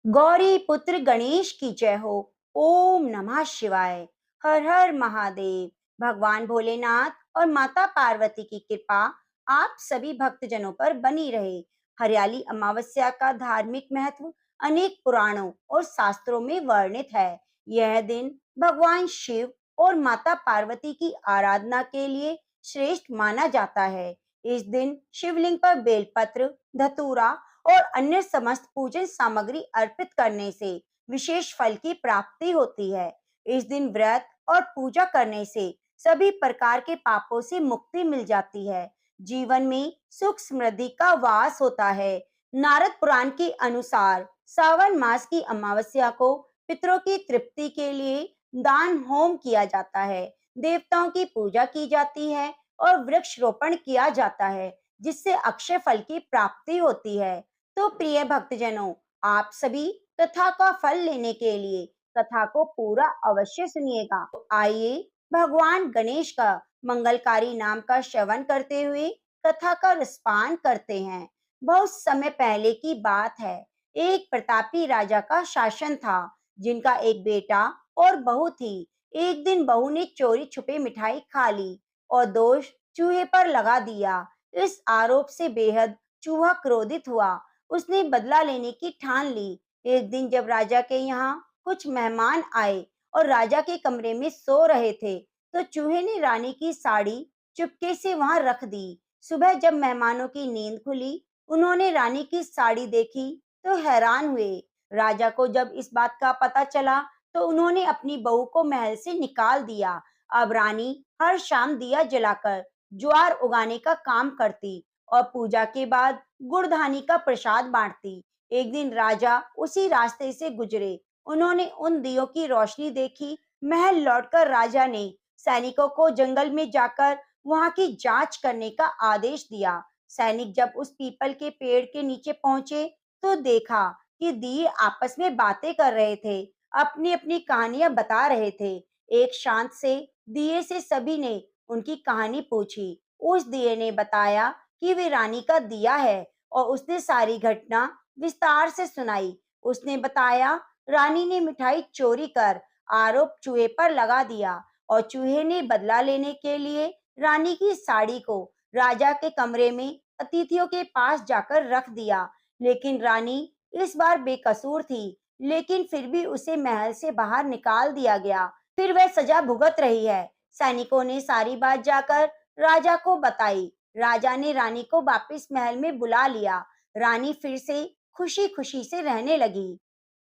गौरी पुत्र गणेश की जय हो। ओम नमः शिवाय। हर हर महादेव। भगवान भोलेनाथ और माता पार्वती की कृपा आप सभी भक्तजनों पर बनी रहे। हरियाली अमावस्या का धार्मिक महत्व अनेक पुराणों और शास्त्रों में वर्णित है। यह दिन भगवान शिव और माता पार्वती की आराधना के लिए श्रेष्ठ माना जाता है। इस दिन शिवलिंग पर बेलपत्र, धतूरा और अन्य समस्त पूजन सामग्री अर्पित करने से विशेष फल की प्राप्ति होती है। इस दिन व्रत और पूजा करने से सभी प्रकार के पापों से मुक्ति मिल जाती है। जीवन में सुख समृद्धि का वास होता है। नारद पुराण के अनुसार सावन मास की अमावस्या को पितरों की तृप्ति के लिए दान होम किया जाता है, देवताओं की पूजा की जाती है और वृक्ष रोपण किया जाता है, जिससे अक्षय फल की प्राप्ति होती है। तो प्रिय भक्तजनों, आप सभी कथा का फल लेने के लिए कथा को पूरा अवश्य सुनिएगा। तो आइए भगवान गणेश का मंगलकारी नाम का श्रवण करते हुए कथा का रसपान करते हैं। बहुत समय पहले की बात है। एक प्रतापी राजा का शासन था, जिनका एक बेटा और बहू थी। एक दिन बहू ने चोरी छुपे मिठाई खा ली और दोष चूहे पर लगा दिया। इस आरोप से बेहद चूहा क्रोधित हुआ। उसने बदला लेने की ठान ली। एक दिन जब राजा के यहाँ कुछ मेहमान आए और राजा के कमरे में सो रहे थे, तो चूहे ने रानी की साड़ी चुपके से वहां रख दी। सुबह जब मेहमानों की नींद खुली, उन्होंने रानी की साड़ी देखी तो हैरान हुए। राजा को जब इस बात का पता चला, तो उन्होंने अपनी बहू को महल से निकाल दिया। अब रानी हर शाम दिया जलाकर ज्वार उगाने का काम करती और पूजा के बाद गुड़धानी का प्रसाद बांटती। एक दिन राजा उसी रास्ते से गुजरे। उन्होंने उन दियों की रोशनी देखी। महल लौटकर राजा ने सैनिकों को जंगल में जाकर वहां की जांच करने का आदेश दिया। सैनिक जब उस पीपल के पेड़ के नीचे पहुंचे, तो देखा कि दिए आपस में बातें कर रहे थे, अपनी अपनी कहानियां बता रहे थे। एक शांत से दिए से सभी ने उनकी कहानी पूछी। उस दिए ने बताया कि वे रानी का दिया है और उसने सारी घटना विस्तार से सुनाई। उसने बताया, रानी ने मिठाई चोरी कर आरोप चूहे पर लगा दिया और चूहे ने बदला लेने के लिए रानी की साड़ी को राजा के कमरे में अतिथियों के पास जाकर रख दिया। लेकिन रानी इस बार बेकसूर थी, लेकिन फिर भी उसे महल से बाहर निकाल दिया गया। फिर वह सजा भुगत रही है। सैनिकों ने सारी बात जाकर राजा को बताई। राजा ने रानी को वापस महल में बुला लिया। रानी फिर से खुशी खुशी से रहने लगी।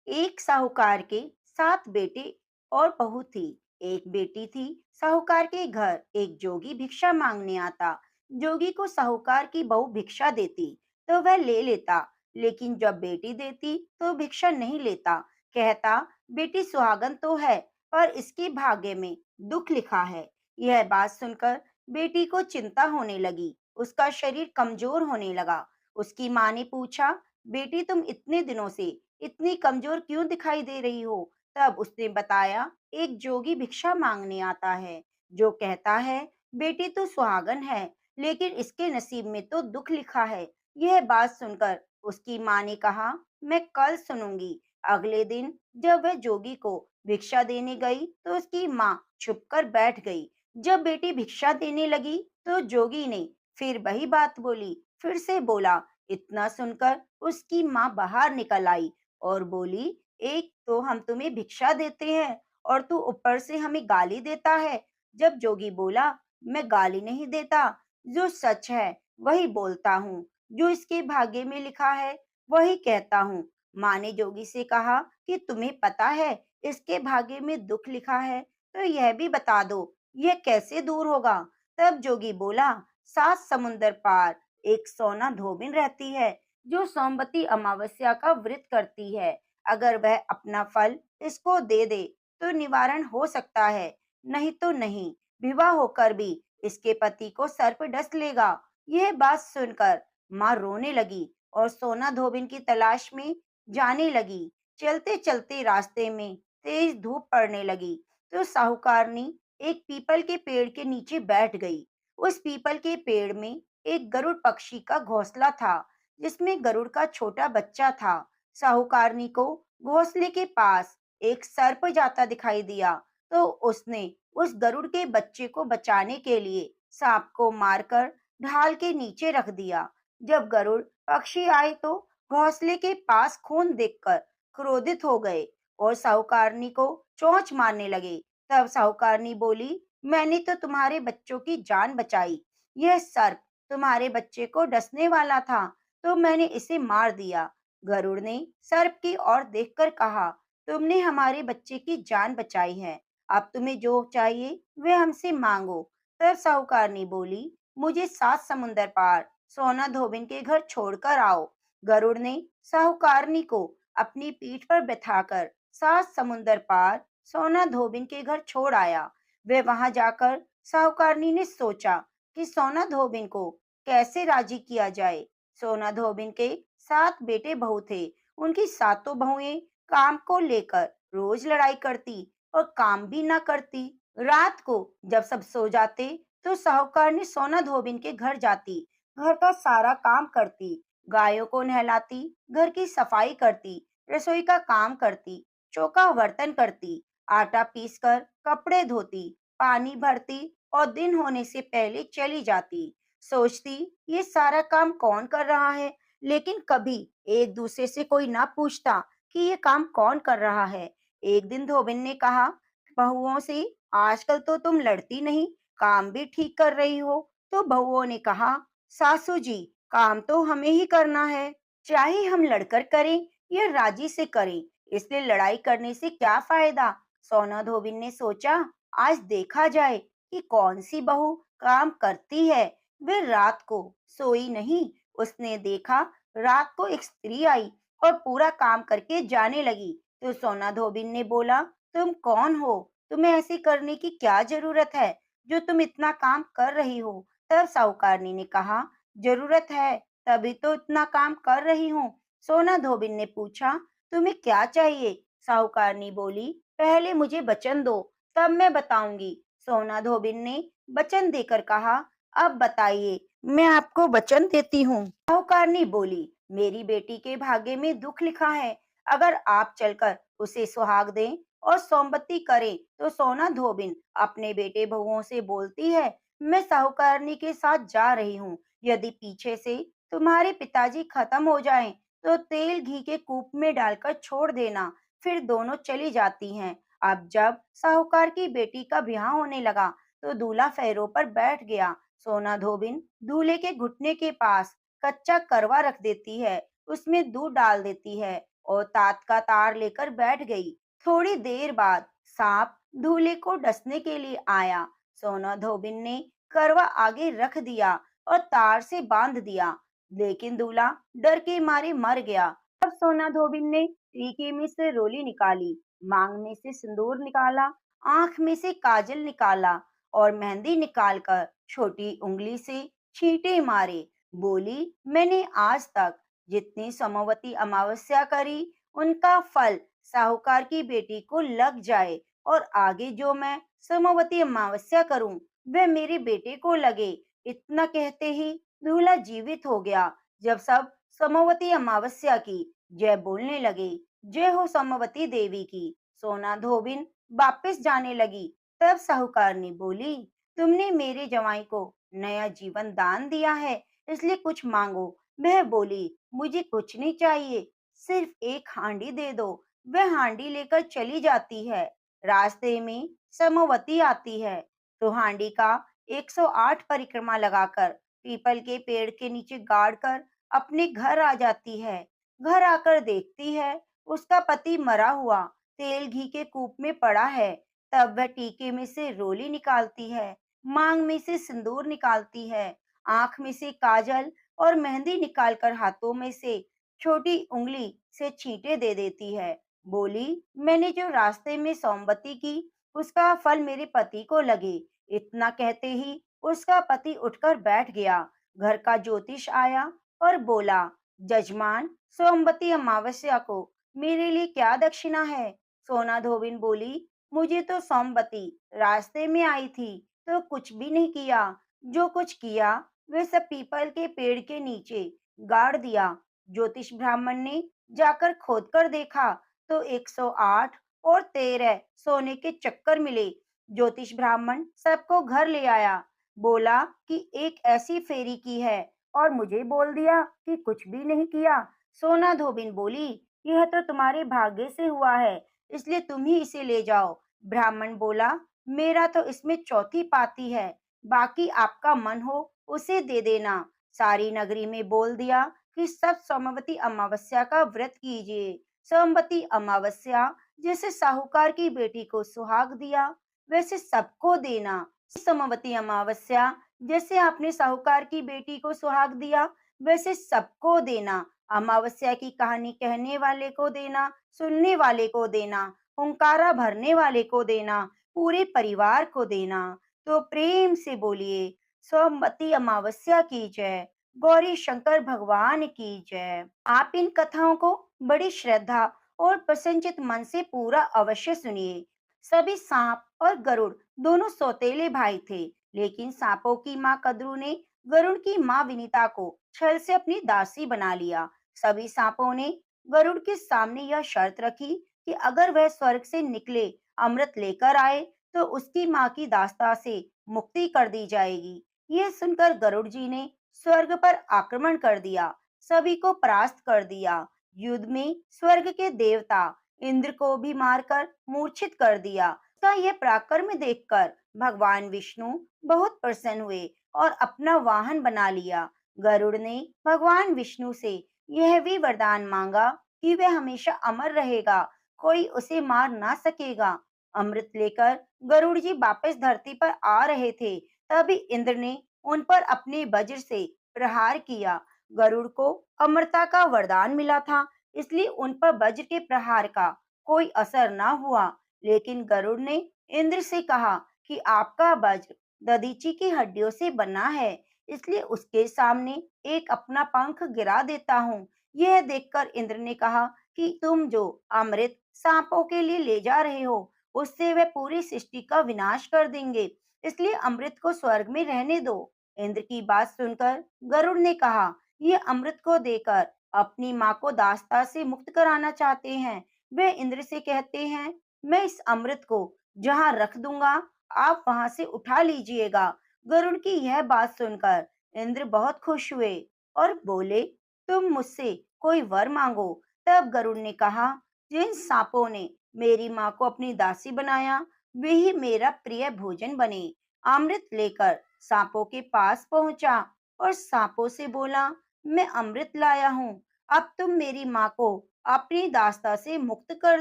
एक साहूकार के 7 बेटे और बहू थी। एक बेटी थी। साहूकार के घर एक जोगी भिक्षा मांगने आता। जोगी को साहूकार की बहू भिक्षा देती तो वह ले लेता, लेकिन जब बेटी देती तो भिक्षा नहीं लेता। कहता, बेटी सुहागन तो है, पर इसके भाग्य में दुख लिखा है। यह बात सुनकर बेटी को चिंता होने लगी। उसका शरीर कमजोर होने लगा। उसकी माँ ने पूछा, बेटी तुम इतने दिनों से इतनी कमजोर क्यों दिखाई दे रही हो? तब उसने बताया, एक जोगी भिक्षा मांगने आता है, जो कहता है, बेटी तो सुहागन है, लेकिन इसके नसीब में तो दुख लिखा है। यह बात सुनकर उसकी माँ ने कहा, मैं कल सुनूंगी। अगले दिन जब वह जोगी को भिक्षा देने गई, तो उसकी माँ छुपकर बैठ गई। जब बेटी भिक्षा देने लगी, तो जोगी ने फिर वही बात बोली। फिर से बोला। इतना सुनकर उसकी माँ बाहर निकल आई और बोली, एक तो हम तुम्हें भिक्षा देते हैं और तू ऊपर से हमें गाली देता है। जब जोगी बोला, मैं गाली नहीं देता, जो सच है वही बोलता हूँ, जो इसके भाग्य में लिखा है वही कहता हूँ। माँ ने जोगी से कहा कि तुम्हें पता है इसके भाग्य में दुख लिखा है, तो यह भी बता दो, यह कैसे दूर होगा? तब जोगी बोला, 7 समुंदर पार एक सोना धोबिन रहती है, जो सोमवती अमावस्या का व्रत करती है। अगर वह अपना फल इसको दे दे तो निवारण हो सकता है, नहीं तो नहीं। विवाह होकर भी इसके पति को सर्प डस लेगा। यह बात सुनकर माँ रोने लगी और सोना धोबिन की तलाश में जाने लगी। चलते चलते रास्ते में तेज धूप पड़ने लगी, तो साहूकारनी एक पीपल के पेड़ के नीचे बैठ गई। उस पीपल के पेड़ में एक गरुड़ पक्षी का घोंसला था, जिसमें गरुड़ का छोटा बच्चा था। साहूकारनी को घोंसले के पास एक सर्प जाता दिखाई दिया, तो उसने उस गरुड़ के बच्चे को बचाने के लिए सांप को मारकर ढाल के नीचे रख दिया। जब गरुड़ पक्षी आए तो घोंसले के पास खून देखकर क्रोधित हो गए और साहूकारनी को चोंच मारने लगे। तब साहूकारनी बोली, मैंने तो तुम्हारे बच्चों की जान बचाई। यह सर्प तुम्हारे बच्चे को डसने वाला था, तो मैंने इसे मार दिया। गरुड़ ने सर्प की ओर देखकर कहा, तुमने हमारे बच्चे की जान बचाई है, अब तुम्हें जो चाहिए वे हमसे मांगो। तब साहूकारनी बोली, मुझे 7 समुंदर पार सोना धोबिन के घर छोड़कर आओ। गरुड़ ने साहूकारनी को अपनी पीठ पर बिठाकर 7 समुंदर पार सोना धोबिन के घर छोड़ आया। वे वहां जाकर साहूकारनी ने सोचा कि सोना धोबिन को कैसे राजी किया जाए। सोना धोबिन के 7 बेटे बहू थे। उनकी सातों बहुएं काम को लेकर रोज लड़ाई करती और काम भी ना करती। रात को जब सब सो जाते तो साहूकारनी सोना धोबिन के घर जाती, घर का सारा काम करती, गायों को नहलाती, घर की सफाई करती, रसोई का काम करती, चौका बर्तन करती, आटा पीसकर कपड़े धोती, पानी भरती और दिन होने से पहले चली जाती। सोचती ये सारा काम कौन कर रहा है, लेकिन कभी एक दूसरे से कोई ना पूछता कि ये काम कौन कर रहा है। एक दिन धोबिन ने कहा, बहुओं से, आजकल तो तुम लड़ती नहीं, काम भी ठीक कर रही हो। तो बहुओं ने कहा, सासू जी, काम तो हमें ही करना है, चाहे हम लड़कर करें या राजी से करें, इसलिए लड़ाई करने से क्या फायदा। सोना धोबिन ने सोचा, आज देखा जाए कि कौन सी बहू काम करती है। वे रात को सोई नहीं। उसने देखा रात को एक स्त्री आई और पूरा काम करके जाने लगी। तो सोना धोबिन ने बोला, तुम कौन हो, तुम्हें ऐसे करने की क्या जरूरत है जो तुम इतना काम कर रही हो। तब साहूकारनी ने कहा, जरूरत है तभी तो इतना काम कर रही हूँ। सोना धोबिन ने पूछा, तुम्हें क्या चाहिए। साहूकारनी बोली, पहले मुझे वचन दो, तब मैं बताऊंगी। सोना धोबिन ने वचन देकर कहा, अब बताइए, मैं आपको वचन देती हूँ। साहूकारनी बोली, मेरी बेटी के भाग्य में दुख लिखा है, अगर आप चलकर उसे सुहाग दें और सौंबत्ती करें तो सोना धोबिन अपने बेटे बहुओं से बोलती है, मैं साहूकारनी के साथ जा रही हूँ। यदि पीछे से तुम्हारे पिताजी खत्म हो जाएं, तो तेल घी के कूप में डालकर छोड़ देना। फिर दोनों चली जाती हैं। अब जब साहूकार की बेटी का ब्याह होने लगा तो दूल्हा फेरों पर बैठ गया। सोना धोबिन दूल्हे के घुटने के पास कच्चा करवा रख देती है, उसमें दूध डाल देती है और तात का तार लेकर बैठ गई। थोड़ी देर बाद सांप दूल्हे को डसने के लिए आया। सोना धोबिन ने करवा आगे रख दिया और तार से बांध दिया, लेकिन दूल्हा डर के मारे मर गया। तब सोना धोबिन ने टीके में से रोली निकाली, मांग में से सिंदूर निकाला, आंख में से काजल निकाला और मेहंदी निकालकर छोटी उंगली से छींटे मारे। बोली, मैंने आज तक जितनी सोमवती अमावस्या करी, उनका फल साहूकार की बेटी को लग जाए और आगे जो मैं सोमवती अमावस्या करूं, वह मेरे बेटे को लगे। इतना कहते ही दूल्हा जीवित हो गया। जब सब सोमवती अमावस्या की जय बोलने लगे, जय हो सोमवती देवी की, सोना धोबिन वापस जाने लगी। तब साहूकारनी बोली, तुमने मेरे जवाई को नया जीवन दान दिया है, इसलिए कुछ मांगो। वह बोली, मुझे कुछ नहीं चाहिए, सिर्फ एक हांडी दे दो। वह हांडी लेकर चली जाती है। रास्ते में सोमवती आती है तो हांडी का 108 परिक्रमा लगाकर पीपल के पेड़ के नीचे गाड़ कर अपने घर आ जाती है। घर आकर देखती है उसका पति मरा हुआ तेल घी के कूप में पड़ा है। तब वह टीके में से रोली निकालती है, मांग में से सिंदूर निकालती है, आंख में से काजल और मेहंदी निकालकर हाथों में से छोटी उंगली से छींटे दे देती है। बोली, मैंने जो रास्ते में सोमवती की, उसका फल मेरे पति को लगे। इतना कहते ही उसका पति उठकर बैठ गया। घर का ज्योतिष आया और बोला, जजमान, सोमवती अमावस्या को मेरे लिए क्या दक्षिणा है। सोना धोबिन बोली, मुझे तो सोमवती रास्ते में आई थी तो कुछ भी नहीं किया, जो कुछ किया वे सब पीपल के पेड़ के नीचे गाड़ दिया। ज्योतिष ब्राह्मण ने जाकर खोदकर देखा तो 108 और 13 सोने के चक्कर मिले। ज्योतिष ब्राह्मण सबको घर ले आया, बोला कि एक ऐसी फेरी की है, और मुझे बोल दिया कि कुछ भी नहीं किया। सोना धोबिन बोली, यह तो तुम्हारे भाग्य से हुआ है, इसलिए तुम ही इसे ले जाओ। ब्राह्मण बोला, मेरा तो इसमें चौथी पाती है, बाकी आपका मन हो उसे दे देना। सारी नगरी में बोल दिया कि सब सोमवती अमावस्या का व्रत कीजिए। सोमवती अमावस्या जैसे साहूकार की बेटी को सुहाग दिया, वैसे सबको देना। सोमवती अमावस्या जैसे आपने साहूकार की बेटी को सुहाग दिया, वैसे सबको देना। अमावस्या की कहानी कहने वाले को देना, सुनने वाले को देना, हुंकारा भरने वाले को देना, पूरे परिवार को देना। तो प्रेम से बोलिए, सोमवती अमावस्या की जय, गौरी शंकर भगवान की जय। आप इन कथाओं को बड़ी श्रद्धा और प्रसन्नचित मन से पूरा अवश्य सुनिए। सभी सांप और गरुड़ दोनों सौतेले भाई थे, लेकिन सांपों की माँ कद्रू ने गरुड़ की माँ विनीता को छल से अपनी दासी बना लिया। सभी सांपों ने गरुड़ के सामने यह शर्त रखी कि अगर वह स्वर्ग से निकले अमृत लेकर आए तो उसकी माँ की दास्ता से मुक्ति कर दी जाएगी। यह सुनकर गरुड़ जी ने स्वर्ग पर आक्रमण कर दिया, सभी को परास्त कर दिया। युद्ध में स्वर्ग के देवता इंद्र को भी मारकर मूर्छित कर दिया। उसका यह पराक्रम देखकर भगवान विष्णु बहुत प्रसन्न हुए और अपना वाहन बना लिया। गरुड़ ने भगवान विष्णु से यह भी वरदान मांगा कि वह हमेशा अमर रहेगा, कोई उसे मार ना सकेगा। अमृत लेकर गरुड़ जी वापस धरती पर आ रहे थे, तभी इंद्र ने उन पर अपने वज्र से प्रहार किया। गरुड़ को अमरता का वरदान मिला था, इसलिए उन पर वज्र के प्रहार का कोई असर न हुआ। लेकिन गरुड़ ने इंद्र से कहा कि आपका वज्र दधीची की हड्डियों से बना है, इसलिए उसके सामने एक अपना पंख गिरा देता हूँ। यह देखकर इंद्र ने कहा कि तुम जो अमृत सांपों के लिए ले जा रहे हो, उससे वे पूरी सृष्टि का विनाश कर देंगे, इसलिए अमृत को स्वर्ग में रहने दो। इंद्र की बात सुनकर गरुड़ ने कहा, ये अमृत को देकर अपनी माँ को दास्ता से मुक्त कराना चाहते हैं। वे इंद्र से कहते हैं, मैं इस अमृत को जहाँ रख दूंगा, आप वहां से उठा लीजिएगा। गरुड़ की यह बात सुनकर इंद्र बहुत खुश हुए और बोले, तुम मुझसे कोई वर मांगो। तब गरुड़ ने कहा, जिन सांपों ने मेरी माँ को अपनी दासी बनाया, वे ही मेरा प्रिय भोजन बने। अमृत लेकर सांपों के पास पहुंचा और सांपों से बोला, मैं अमृत लाया हूँ, अब तुम मेरी माँ को अपनी दास्ता से मुक्त कर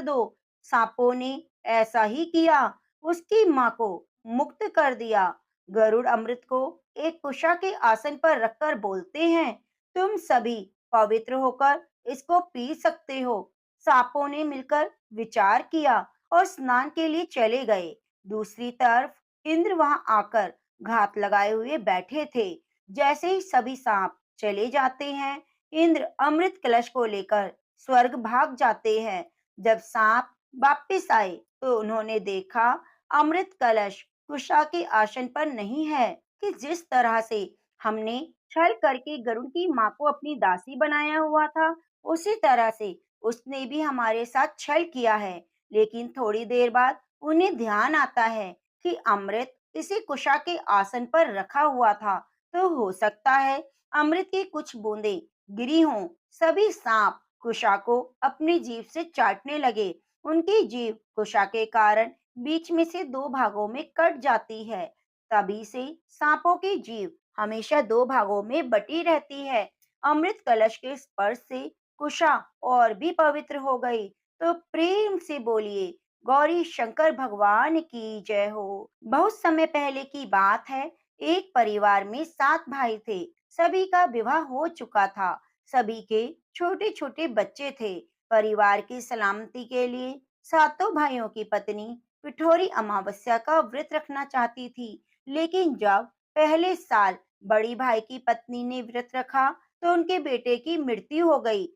दो। सांपों ने ऐसा ही किया, उसकी माँ को मुक्त कर दिया। गरुड़ अमृत को एक कुशा के आसन पर रखकर बोलते हैं, तुम सभी पवित्र होकर इसको पी सकते हो। सांपों ने मिलकर विचार किया और स्नान के लिए चले गए। दूसरी तरफ इंद्र वहां आकर घात लगाए हुए बैठे थे। जैसे ही सभी सांप चले जाते हैं, इंद्र अमृत कलश को लेकर स्वर्ग भाग जाते हैं। जब सांप वापिस आए तो उन्होंने देखा अमृत कलश कुशा के आसन पर नहीं है, कि जिस तरह से हमने छल करके गरुड़ की माँ को अपनी दासी बनाया हुआ था, उसी तरह से उसने भी हमारे साथ छल किया है। लेकिन थोड़ी देर बाद उन्हें ध्यान आता है कि अमृत इसी कुशा के आसन पर रखा हुआ था, तो हो सकता है अमृत की कुछ बूंदें गिरी हों। सभी सांप कुशा को अपनी जीभ से चाटने लगे। उनकी जीभ कुशा के कारण बीच में से दो भागों में कट जाती है। तभी से सांपों की जीभ हमेशा दो भागों में बटी रहती है। अमृत कलश के स्पर्श से कुशा और भी पवित्र हो गई। तो प्रेम से बोलिए, गौरी शंकर भगवान की जय हो। बहुत समय पहले की बात है। एक परिवार में 7 भाई थे। सभी का विवाह हो चुका था। सभी के छोटे छोटे बच्चे थे। परिवार की सलामती के लिए सातों भाइयों की पत्नी पिठोरी अमावस्या का व्रत रखना चाहती थी। लेकिन जब पहले साल बड़ी भाई की पत्नी ने व्रत रखा तो उनके बेटे की मृत्यु हो गई।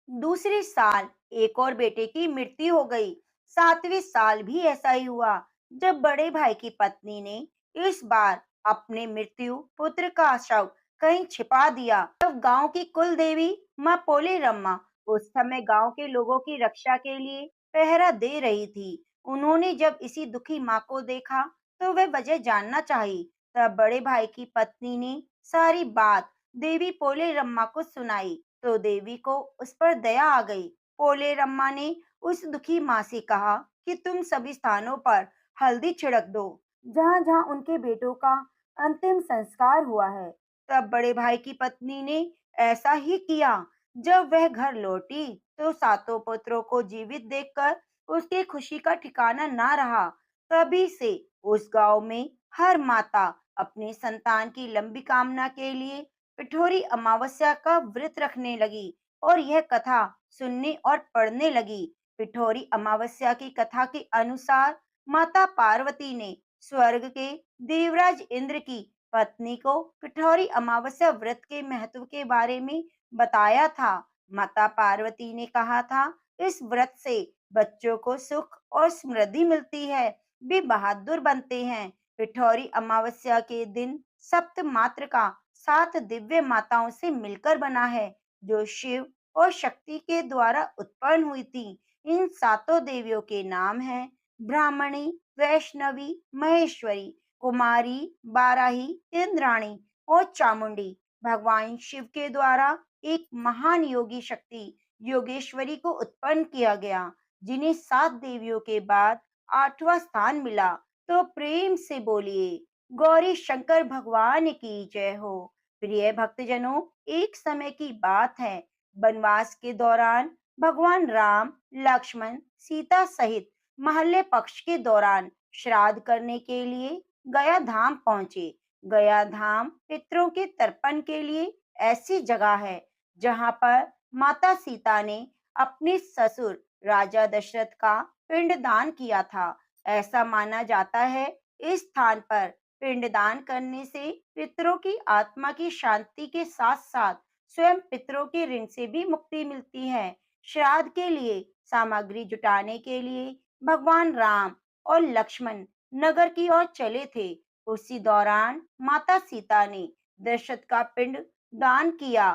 दूसरे साल एक और बेटे की मृत्यु हो गई। 7वें साल भी ऐसा ही हुआ। जब बड़े भाई की पत्नी ने इस बार अपने मृत्यु पुत्र का शव कहीं छिपा दिया, तब गांव की कुल देवी माँ पोलेरम्मा उस समय गांव के लोगों की रक्षा के लिए पहरा दे रही थी। उन्होंने जब इसी दुखी माँ को देखा तो वे वजह जानना चाही। तब बड़े भाई की पत्नी ने सारी बात देवी पोले रम्मा को सुनाई तो देवी को उस पर दया आ गई। पोले रम्मा ने उस दुखी माँ से कहा कि तुम सभी स्थानों पर हल्दी छिड़क दो जहाँ जहाँ उनके बेटों का अंतिम संस्कार हुआ है। तब बड़े भाई की पत्नी ने ऐसा ही किया। जब वह घर लौटी तो सातों पुत्रों को जीवित देखकर उसकी खुशी का ठिकाना ना रहा। तभी से उस गांव में हर माता अपने संतान की लंबी कामना के लिए पिठोरी अमावस्या का व्रत रखने लगी और यह कथा सुनने और पढ़ने लगी। पिठोरी अमावस्या की कथा के अनुसार माता पार्वती ने स्वर्ग के देवराज इंद्र की पत्नी को पिठौरी अमावस्या व्रत के महत्व के बारे में बताया था। माता पार्वती ने कहा था, इस व्रत से बच्चों को सुख और समृद्धि मिलती है, वे बहादुर बनते हैं। पिठौरी अमावस्या के दिन सप्त मात्र का 7 दिव्य माताओं से मिलकर बना है, जो शिव और शक्ति के द्वारा उत्पन्न हुई थी। इन सातों देवियों के नाम हैं ब्राह्मणी, वैष्णवी, महेश्वरी, कुमारी, बाराही, इंद्राणी और चामुंडी। भगवान शिव के द्वारा एक महान योगी शक्ति योगेश्वरी को उत्पन्न किया गया, जिन्हें 7 देवियों के बाद 8वां स्थान मिला। तो प्रेम से बोलिए, गौरी शंकर भगवान की जय हो। प्रिय भक्तजनों, एक समय की बात है, वनवास के दौरान भगवान राम, लक्ष्मण, सीता सहित महल्ले पक्ष के दौरान श्राद्ध करने के लिए गया धाम पहुंचे। गया धाम पितरों के तर्पण के लिए ऐसी जगह है जहां पर माता सीता ने अपने ससुर राजा दशरथ का पिंडदान किया था। ऐसा माना जाता है इस स्थान पर पिंडदान करने से पितरों की आत्मा की शांति के साथ साथ स्वयं पितरों के ऋण से भी मुक्ति मिलती है। श्राद्ध के लिए सामग्री जुटाने के लिए भगवान राम और लक्ष्मण नगर की ओर चले थे। उसी दौरान माता सीता ने दशरथ का पिंड दान किया।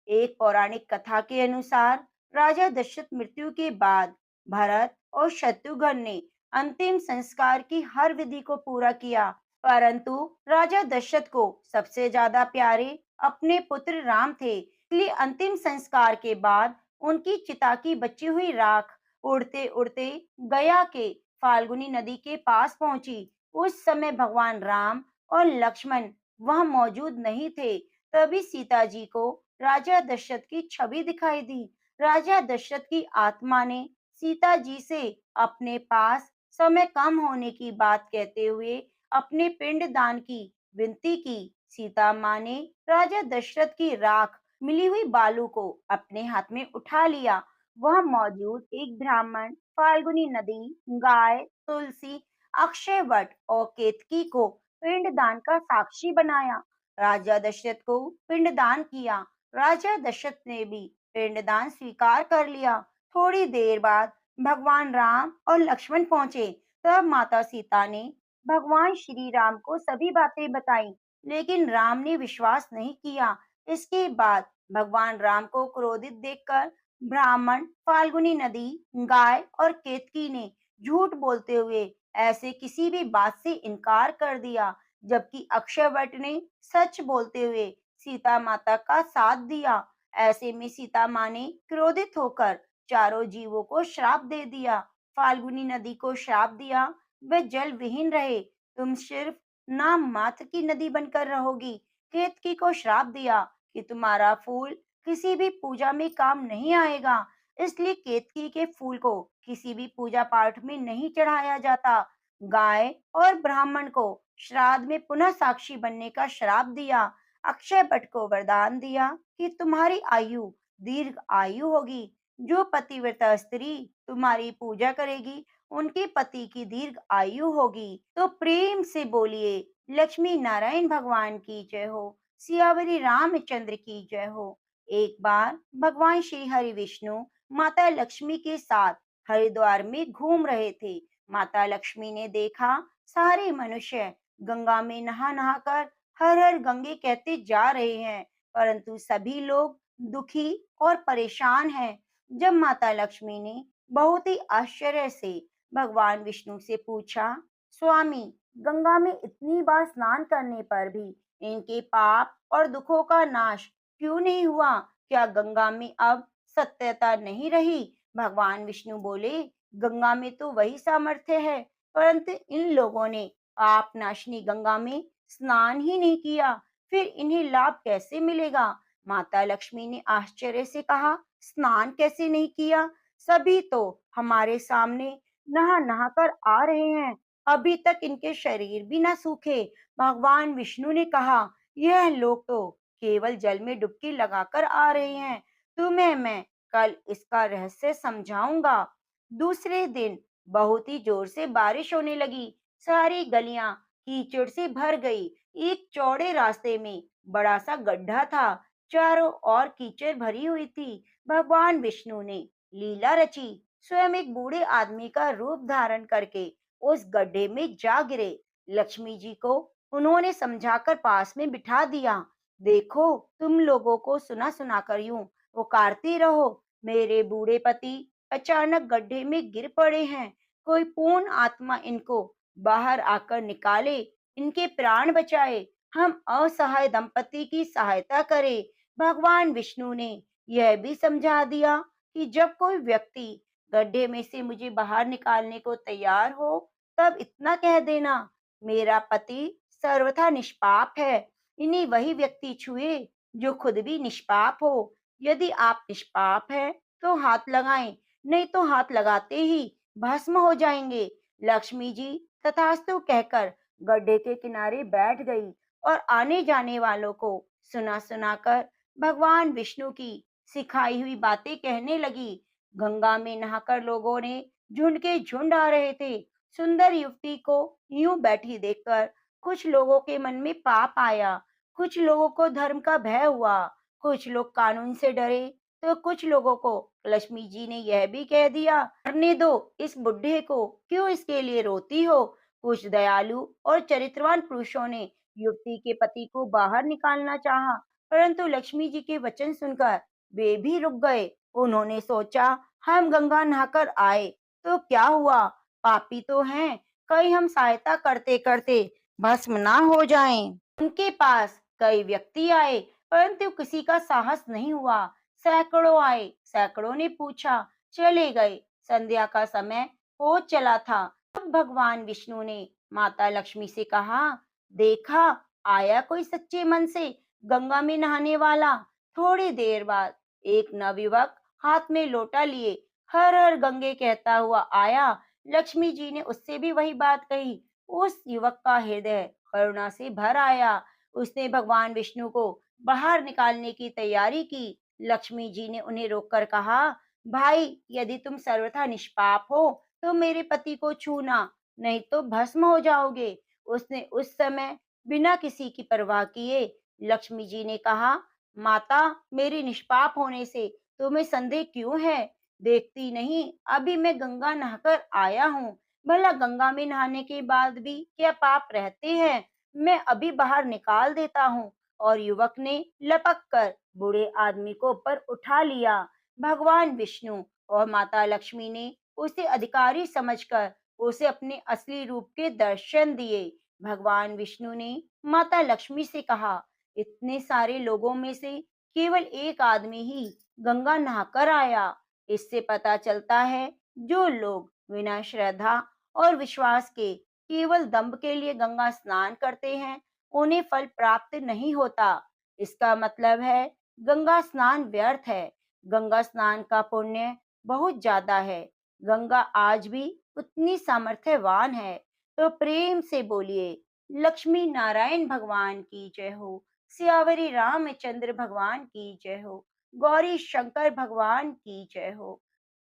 एक पौराणिक कथा के अनुसार राजा दशरथ मृत्यु के बाद भरत और शत्रुघ्न ने अंतिम संस्कार की हर विधि को पूरा किया, परंतु राजा दशरथ को सबसे ज्यादा प्यारे अपने पुत्र राम थे। इसलिए अंतिम संस्कार के बाद उनकी चिता की बची हुई राख उड़ते उड़ते गया के फाल्गुनी नदी के पास पहुंची। उस समय भगवान राम और लक्ष्मण वहां मौजूद नहीं थे। तभी सीता जी को राजा दशरथ की छवि दिखाई दी। राजा दशरथ की आत्मा ने सीता जी से अपने पास समय कम होने की बात कहते हुए अपने पिंड दान की विनती की। सीता माँ ने राजा दशरथ की राख मिली हुई बालू को अपने हाथ में उठा लिया। वह मौजूद एक ब्राह्मण, फाल्गुनी नदी, गाय, तुलसी, अक्षय वट और केतकी को पिंडदान का साक्षी बनाया। राजा दशरथ को पिंडदान किया। राजा दशरथ ने भी पिंडदान स्वीकार कर लिया। थोड़ी देर बाद भगवान राम और लक्ष्मण पहुंचे। तब माता सीता ने भगवान श्री राम को सभी बातें बताई, लेकिन राम ने विश्वास नहीं किया। इसके बाद भगवान राम को क्रोधित देखकर ब्राह्मण, फाल्गुनी नदी, गाय और केतकी ने झूठ बोलते हुए ऐसे किसी भी बात से इनकार कर दिया, जबकि अक्षयवट ने सच बोलते हुए सीता माता का साथ दिया। ऐसे में सीता माँ ने क्रोधित होकर चारों जीवों को श्राप दे दिया। फाल्गुनी नदी को श्राप दिया, वे जल विहीन रहे, तुम सिर्फ नाम मात्र की नदी बनकर रहोगी। केतकी को श्राप दिया कि तुम्हारा फूल किसी भी पूजा में काम नहीं आएगा, इसलिए केतकी के फूल को किसी भी पूजा पाठ में नहीं चढ़ाया जाता। गाय और ब्राह्मण को श्राद्ध में पुनः साक्षी बनने का श्राप दिया। अक्षय वट को वरदान दिया कि तुम्हारी आयु दीर्घ आयु होगी। जो पतिव्रता स्त्री तुम्हारी पूजा करेगी, उनके पति की दीर्घ आयु होगी। तो प्रेम से बोलिए, लक्ष्मी नारायण भगवान की जय हो, सियावरी रामचंद्र की जय हो। एक बार भगवान श्री हरि विष्णु माता लक्ष्मी के साथ हरिद्वार में घूम रहे थे। माता लक्ष्मी ने देखा सारे मनुष्य गंगा में नहा नहाकर हर हर गंगे कहते जा रहे हैं, परंतु सभी लोग दुखी और परेशान हैं। जब माता लक्ष्मी ने बहुत ही आश्चर्य से भगवान विष्णु से पूछा, स्वामी, गंगा में इतनी बार स्नान करने पर भी इनके पाप और दुखों का नाश क्यों नहीं हुआ? क्या गंगा में अब सत्यता नहीं रही? भगवान विष्णु बोले, गंगा में तो वही सामर्थ्य है, परंतु इन लोगों ने पाप नाशनी गंगा में स्नान ही नहीं किया, फिर इन्हें लाभ कैसे मिलेगा? माता लक्ष्मी ने आश्चर्य से कहा, स्नान कैसे नहीं किया? सभी तो हमारे सामने नहा नहा कर आ रहे हैं, अभी तक इनके शरीर भी न सूखे। भगवान विष्णु ने कहा, यह लोग तो केवल जल में डुबकी लगाकर आ रहे हैं, तुम्हें मैं कल इसका रहस्य समझाऊंगा। दूसरे दिन बहुत ही जोर से बारिश होने लगी, सारी गलियां कीचड़ से भर गई। एक चौड़े रास्ते में बड़ा सा गड्ढा था, चारों ओर कीचड़ भरी हुई थी। भगवान विष्णु ने लीला रची, स्वयं एक बूढ़े आदमी का रूप धारण करके उस गड्ढे में जा गिरे। लक्ष्मी जी को उन्होंने समझाकर पास में बिठा दिया। देखो, तुम लोगों को सुना सुना कर यूं पुकारती रहो, मेरे बूढ़े पति अचानक गड्ढे में गिर पड़े हैं, कोई पूर्ण आत्मा इनको बाहर आकर निकाले, इनके प्राण बचाए, हम असहाय दंपति की सहायता करें। भगवान विष्णु ने यह भी समझा दिया कि जब कोई व्यक्ति गड्ढे में से मुझे बाहर निकालने को तैयार हो, तब इतना कह देना, मेरा पति सर्वथा निष्पाप है, इन्हें वही व्यक्ति छुए जो खुद भी निष्पाप हो। यदि आप निष्पाप हैं तो हाथ लगाएं, नहीं तो हाथ लगाते ही भस्म हो जाएंगे। लक्ष्मी जी तथास्तु कहकर गड्ढे के किनारे बैठ गई और आने जाने वालों को सुना सुनाकर भगवान विष्णु की सिखाई हुई बातें कहने लगी। गंगा में नहाकर लोगों ने झुंड के झुंड आ रहे थे। सुंदर युवती को यूं बैठी देखकर कुछ लोगों के मन में पाप आया, कुछ लोगों को धर्म का भय हुआ, कुछ लोग कानून से डरे, तो कुछ लोगों को लक्ष्मी जी ने यह भी कह दिया, मरने दो इस बुड्ढे को, क्यों इसके लिए रोती हो? कुछ दयालु और चरित्रवान पुरुषों ने युवती के पति को बाहर निकालना चाहा, परंतु लक्ष्मी जी के वचन सुनकर वे भी रुक गए। उन्होंने सोचा, हम गंगा नहाकर आए तो क्या हुआ, पापी तो हैं, कहीं हम सहायता करते करते भस्म ना हो जाएं। उनके पास कई व्यक्ति आए, परंतु किसी का साहस नहीं हुआ। सैकड़ों आए, सैकड़ों ने पूछा, चले गए। संध्या का समय हो चला था। तब भगवान विष्णु ने माता लक्ष्मी से कहा, देखा, आया कोई सच्चे मन से गंगा में नहाने वाला। थोड़ी देर बाद एक नवयुवक हाथ में लोटा लिए हर हर गंगे कहता हुआ आया। लक्ष्मी जी ने उससे भी वही बात कही। उस युवक का हृदय करुणा से भर आया। उसने भगवान विष्णु को बाहर निकालने की तैयारी की। लक्ष्मी जी ने उन्हें रोककर कहा, भाई, यदि तुम सर्वथा निष्पाप हो तो मेरे पति को छूना, नहीं तो भस्म हो जाओगे। उसने उस समय बिना किसी की परवाह किए लक्ष्मी जी ने कहा, माता, मेरी निष्पाप होने से तुम्हें संदेह क्यों है? देखती नहीं, अभी मैं गंगा नहाकर आया हूँ। भला गंगा में नहाने के बाद भी क्या पाप रहते हैं? मैं अभी बाहर निकाल देता हूँ। और युवक ने लपक कर बूढ़े आदमी को ऊपर उठा लिया। भगवान विष्णु और माता लक्ष्मी ने उसे अधिकारी समझकर उसे अपने असली रूप के दर्शन दिए। भगवान विष्णु ने माता लक्ष्मी से कहा, इतने सारे लोगों में से केवल एक आदमी ही गंगा नहाकर आया। इससे पता चलता है, जो लोग बिना श्रद्धा और विश्वास के केवल दंभ के लिए गंगा स्नान करते हैं, उन्हें फल प्राप्त नहीं होता। इसका मतलब है, गंगा स्नान व्यर्थ है। गंगा स्नान का पुण्य बहुत ज्यादा है। गंगा आज भी उतनी सामर्थ्यवान है। तो प्रेम से बोलिए, लक्ष्मी नारायण भगवान की जय हो, सियावरी रामचंद्र भगवान की जय हो, गौरी शंकर भगवान की जय हो।